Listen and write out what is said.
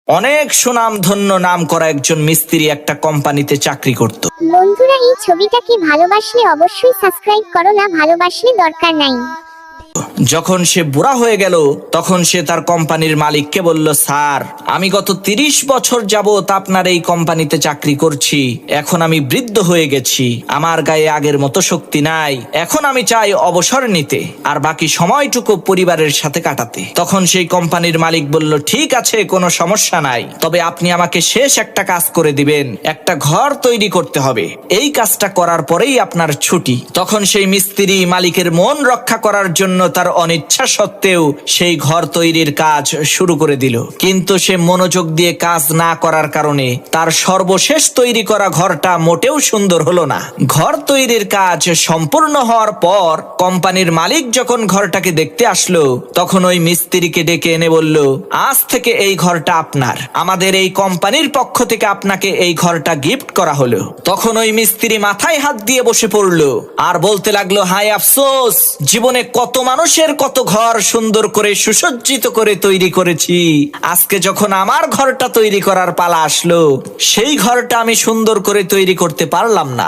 অনেক সুনামধন্য নাম করা একজন মিস্ত্রি একটা কোম্পানিতে চাকরি করত। বন্ধুরা, এই ছবিটাকে ভালোবাসলে অবশ্যই সাবস্ক্রাইব করো, না ভালোবাসলে দরকার নাই। যখন সে বুড়া হয়ে গেল তখন সে তার কোম্পানির মালিককে বলল, স্যার, আমি গত 30 বছর যাবত আপনার এই কোম্পানিতে চাকরি করছি। এখন আমি বৃদ্ধ হয়ে গেছি, আমার গায়ে আগের মতো শক্তি নাই। এখন আমি চাই অবসর নিতে আর বাকি সময়টুকু পরিবারের সাথে কাটাতে। তখন সেই কোম্পানির মালিক বলল, ঠিক আছে, কোনো সমস্যা নাই, তবে আপনি আমাকে শেষ একটা কাজ করে দিবেন, একটা ঘর তৈরি করতে হবে। এই কাজটা করার পরেই আপনার ছুটি। তখন সেই মিস্ত্রি মালিকের মন রক্ষা করার জন্য তার অনিচ্ছা সত্ত্বেও সেই ঘর তৈরির কাজ শুরু করে দিল। কিন্তু সে মনোযোগ দিয়ে কাজ না করার কারণে তার সর্বশেষ তৈরি করা ঘরটা মোটেও সুন্দর হলো না। ঘর তৈরির কাজ সম্পূর্ণ হওয়ার পর কোম্পানির মালিক যখন ঘরটাকে দেখতে আসলো, তখন ওই মিস্ত্রিকে ডেকে এনে বলল, আজ থেকে এই ঘরটা আপনার, আমাদের এই কোম্পানির পক্ষ থেকে আপনাকে এই ঘরটা গিফট করা হলো। তখন ওই মিস্ত্রি মাথায় হাত দিয়ে বসে পড়লো আর বলতে লাগলো, হায় আফসোস, জীবনে কত মানুষের কত ঘর সুন্দর করে সুসজ্জিত করে তৈরি করেছি, আজকে যখন আমার ঘরটা তৈরি করার পালা আসলো, সেই ঘরটা আমি সুন্দর করে তৈরি করতে পারলাম না।